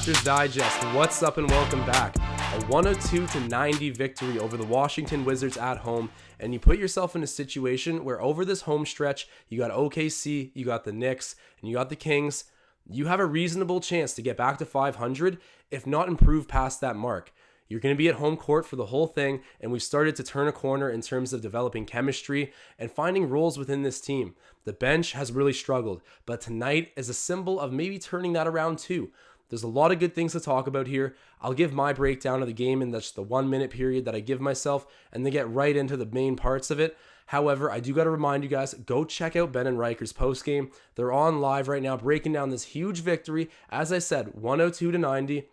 Raptors Digest, what's up and welcome back. A 102-90 victory over the Washington Wizards at home, and you put yourself in a situation where over this home stretch, you got OKC, you got the Knicks, and you got the Kings. You have a reasonable chance to get back to 500, if not improve past that mark. You're going to be at home court for the whole thing, and we've started to turn a corner in terms of developing chemistry and finding roles within this team. The bench has really struggled, but tonight is a symbol of maybe turning that around too. There's a lot of good things to talk about here. I'll give my breakdown of the game in just the 1 minute period that I give myself and then get right into the main parts of it. However, I do got to remind you guys, go check out Ben and Riker's postgame. They're on live right now breaking down this huge victory. As I said, 102-90.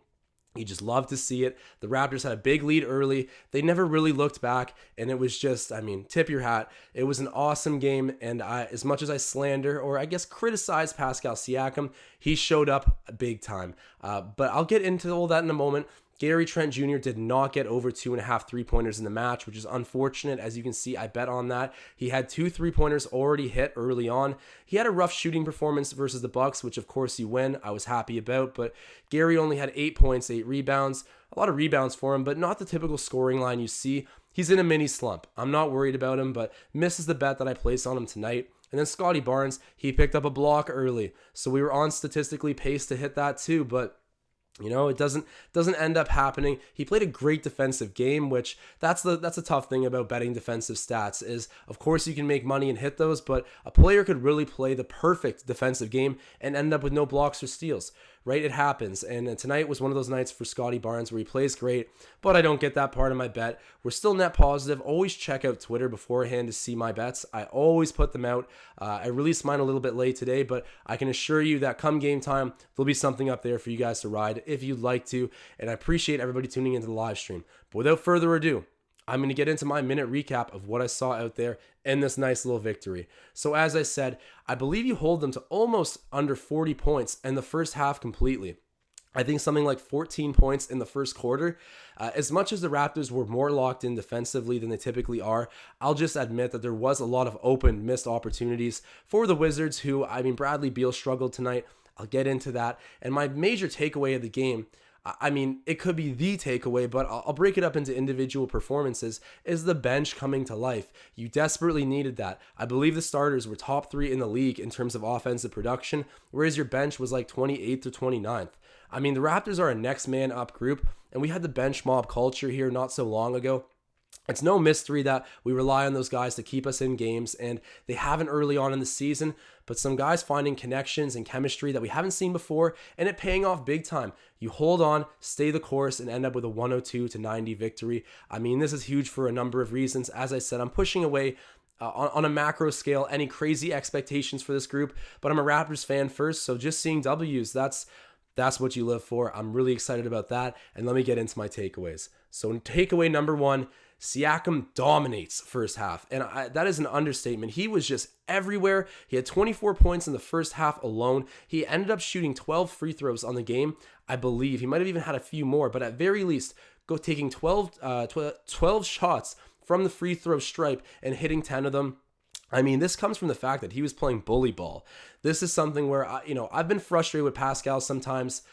You just love to see it. The Raptors had a big lead early. They never really looked back, and it was just, tip your hat. It was an awesome game, and as much as I slander, or I guess criticize Pascal Siakam, he showed up big time. But I'll get into all that in a moment. Gary Trent Jr. did not get over 2.5 3-pointers in the match, which is unfortunate. As you can see, I bet on that. He had 2 3-pointers already hit early on. He had a rough shooting performance versus the Bucks, which of course you win. I was happy about, but Gary only had 8 points, 8 rebounds. A lot of rebounds for him, but not the typical scoring line you see. He's in a mini slump. I'm not worried about him, but misses the bet that I placed on him tonight. And then Scotty Barnes, he picked up a block early, so we were on statistically pace to hit that too, but it doesn't end up happening. He played a great defensive game, which that's a tough thing about betting defensive stats is, of course, you can make money and hit those, but a player could really play the perfect defensive game and end up with no blocks or steals, right? It happens. And tonight was one of those nights for Scotty Barnes where he plays great, but I don't get that part of my bet. We're still net positive. Always check out Twitter beforehand to see my bets. I always put them out. I released mine a little bit late today, but I can assure you that come game time, there'll be something up there for you guys to ride if you'd like to, and I appreciate everybody tuning into the live stream. But without further ado, I'm going to get into my minute recap of what I saw out there in this nice little victory. So as I said, I believe you hold them to almost under 40 points in the first half completely. I think something like 14 points in the first quarter. As much as the Raptors were more locked in defensively than they typically are, I'll just admit that there was a lot of open missed opportunities for the Wizards who, Bradley Beal struggled tonight. I'll get into that. And my major takeaway of the game, it could be the takeaway, but I'll break it up into individual performances, is the bench coming to life. You desperately needed that. I believe the starters were top 3 in the league in terms of offensive production, whereas your bench was like 28th or 29th. The Raptors are a next man up group, and we had the bench mob culture here not so long ago. It's no mystery that we rely on those guys to keep us in games, and they haven't early on in the season, but some guys finding connections and chemistry that we haven't seen before, and it paying off big time. You hold on, stay the course, and end up with a 102-90 victory. This is huge for a number of reasons. As I said, I'm pushing away on a macro scale any crazy expectations for this group, but I'm a Raptors fan first, so just seeing W's, that's what you live for. I'm really excited about that, and let me get into my takeaways. So takeaway number 1, Siakam dominates first half, and that is an understatement. He was just everywhere. He had 24 points in the first half alone. He ended up shooting 12 free throws on the game, I believe. He might have even had a few more, but at very least, taking 12 shots from the free throw stripe and hitting 10 of them. This comes from the fact that he was playing bully ball. This is something where, I've been frustrated with Pascal sometimes,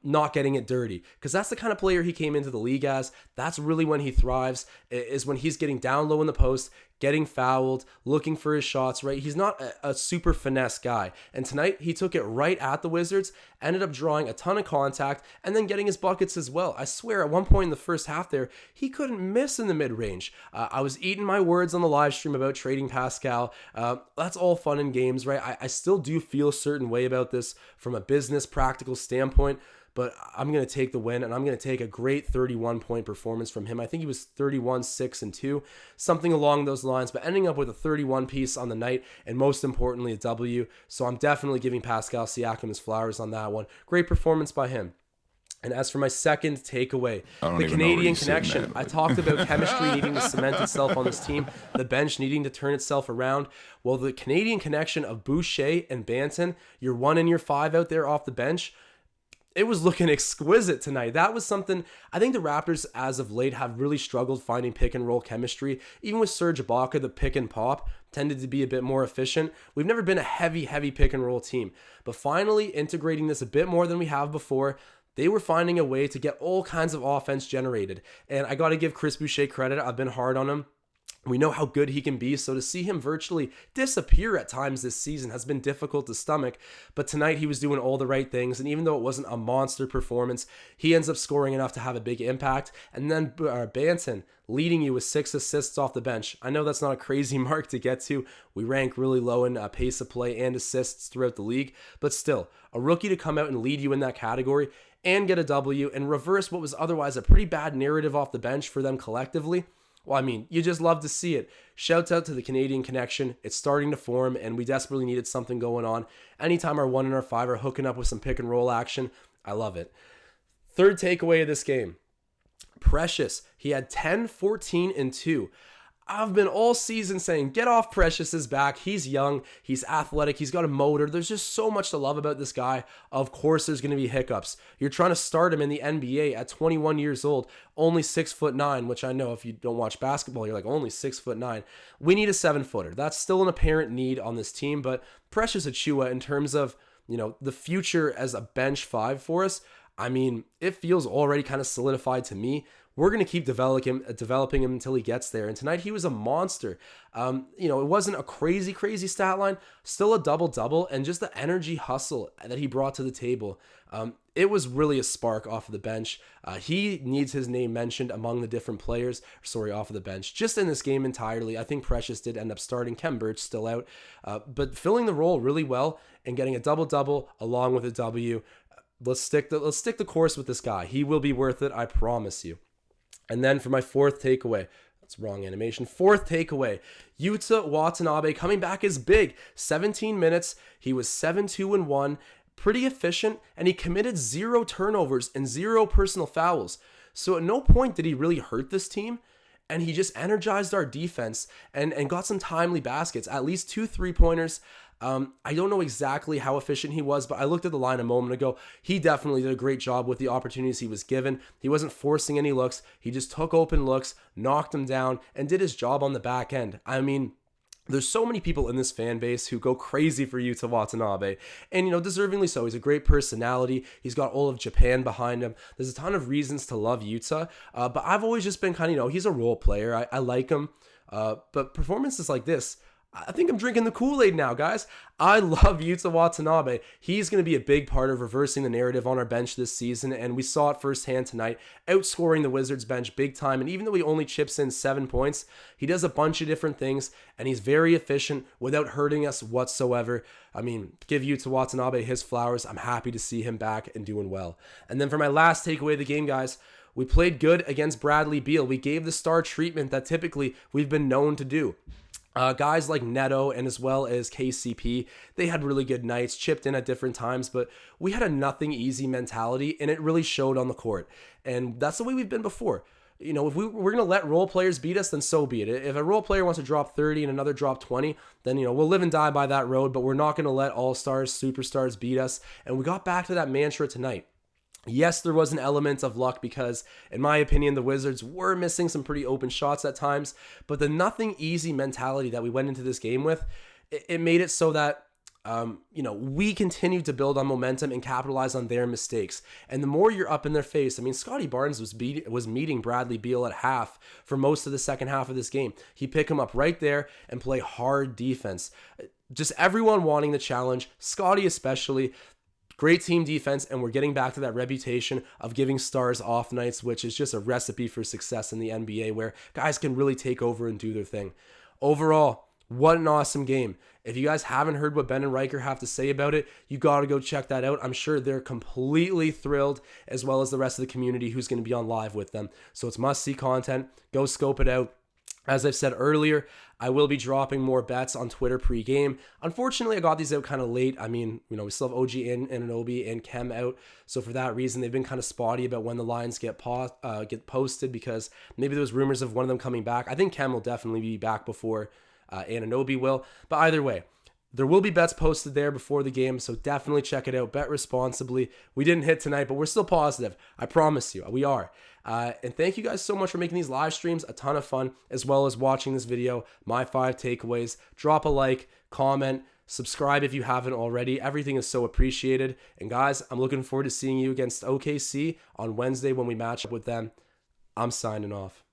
not getting it dirty, because that's the kind of player he came into the league as. That's really when he thrives, is when he's getting down low in the post, getting fouled, looking for his shots, right? He's not a super finesse guy. And tonight, he took it right at the Wizards, ended up drawing a ton of contact, and then getting his buckets as well. I swear, at one point in the first half there, he couldn't miss in the mid-range. I was eating my words on the live stream about trading Pascal. That's all fun and games, right? I still do feel a certain way about this from a business, practical standpoint, but I'm going to take the win, and I'm going to take a great 31-point performance from him. I think he was 31, 6, and 2, something along those lines, but ending up with a 31 piece on the night, and most importantly, a W. So I'm definitely giving Pascal Siakam his flowers on that one. Great performance by him. And as for my second takeaway, the Canadian connection. I talked about chemistry needing to cement itself on this team, the bench needing to turn itself around. Well, the Canadian connection of Boucher and Banton, your 1 and your 5 out there off the bench, it was looking exquisite tonight. That was something, I think the Raptors as of late have really struggled finding pick and roll chemistry. Even with Serge Ibaka, the pick and pop tended to be a bit more efficient. We've never been a heavy pick and roll team, but finally integrating this a bit more than we have before. they were finding a way to get all kinds of offense generated. And I got to give Chris Boucher credit. I've been hard on him. We know how good he can be, so to see him virtually disappear at times this season has been difficult to stomach. But tonight he was doing all the right things, and even though it wasn't a monster performance, he ends up scoring enough to have a big impact. And then Banton leading you with 6 assists off the bench. I know that's not a crazy mark to get to. We rank really low in pace of play and assists throughout the league, but still, a rookie to come out and lead you in that category and get a W and reverse what was otherwise a pretty bad narrative off the bench for them collectively. Well, I mean, you just love to see it. Shouts out to the Canadian connection. It's starting to form, and we desperately needed something going on. Anytime our 1 and our 5 are hooking up with some pick and roll action, I love it. Third takeaway of this game. Precious. He had 10, 14, and 2. I've been all season saying, get off Precious's back. He's young. He's athletic. He's got a motor. There's just so much to love about this guy. Of course, there's going to be hiccups. You're trying to start him in the NBA at 21 years old, only 6'9", which I know if you don't watch basketball, you're like, only 6'9". We need a 7-footer. That's still an apparent need on this team, but Precious Achiuwa, in terms of, the future as a bench 5 for us, I mean, it feels already kind of solidified to me. We're going to keep developing him until he gets there. And tonight he was a monster. It wasn't a crazy stat line, still a double-double, and just the energy hustle that he brought to the table. It was really a spark off of the bench. He needs his name mentioned among the different players, off of the bench. Just in this game entirely, I think Precious did end up starting. Kem Birch still out, but filling the role really well and getting a double-double along with a W. Let's stick the course with this guy. He will be worth it, I promise you. And then for my fourth takeaway, that's wrong animation. Fourth takeaway, Yuta Watanabe coming back is big. 17 minutes, he was 7-2-1, pretty efficient, and he committed 0 turnovers and 0 personal fouls. So at no point did he really hurt this team, and he just energized our defense and got some timely baskets, at least 2 3-pointers. I don't know exactly how efficient he was, but I looked at the line a moment ago. He definitely did a great job with the opportunities he was given. He wasn't forcing any looks. He just took open looks, knocked them down, and did his job on the back end. I mean, there's so many people in this fan base who go crazy for Yuta Watanabe, and deservingly so. He's a great personality. He's got all of Japan behind him. There's a ton of reasons to love Yuta, but I've always just been kind of, he's a role player. I like him, but performances like this, I think I'm drinking the Kool-Aid now, guys. I love Yuta Watanabe. He's going to be a big part of reversing the narrative on our bench this season, and we saw it firsthand tonight, outscoring the Wizards bench big time. And even though he only chips in 7 points, he does a bunch of different things, and he's very efficient without hurting us whatsoever. I mean, give Yuta Watanabe his flowers. I'm happy to see him back and doing well. And then for my last takeaway of the game, guys, we played good against Bradley Beal. We gave the star treatment that typically we've been known to do. Guys like Neto and as well as KCP, they had really good nights, chipped in at different times, but we had a nothing easy mentality, and it really showed on the court. And that's the way we've been before. If we're going to let role players beat us, then so be it. If a role player wants to drop 30 and another drop 20, then, we'll live and die by that road, but we're not going to let all-stars, superstars beat us. And we got back to that mantra tonight. Yes, there was an element of luck because, in my opinion, the Wizards were missing some pretty open shots at times, but the nothing easy mentality that we went into this game with, it made it so that, we continued to build on momentum and capitalize on their mistakes. And the more you're up in their face, Scotty Barnes was meeting Bradley Beal at half for most of the second half of this game. He picked him up right there and play hard defense. Just everyone wanting the challenge, Scotty especially. Great team defense, and we're getting back to that reputation of giving stars off nights, which is just a recipe for success in the NBA where guys can really take over and do their thing. Overall, what an awesome game. If you guys haven't heard what Ben and Riker have to say about it, you got to go check that out. I'm sure they're completely thrilled, as well as the rest of the community who's going to be on live with them. So it's must-see content. Go scope it out. As I've said earlier, I will be dropping more bets on Twitter pre-game. Unfortunately, I got these out kind of late. We still have OG and Anunoby and Kem out. So for that reason, they've been kind of spotty about when the lines get posted because maybe there was rumors of one of them coming back. I think Kem will definitely be back before Anunoby will. But either way, there will be bets posted there before the game, so definitely check it out. Bet responsibly. We didn't hit tonight, but we're still positive. I promise you, we are. And thank you guys so much for making these live streams a ton of fun, as well as watching this video, my 5 takeaways. Drop a like, comment, Subscribe if you haven't already. Everything is so appreciated. And guys, I'm looking forward to seeing you against OKC on Wednesday when we match up with them. I'm signing off.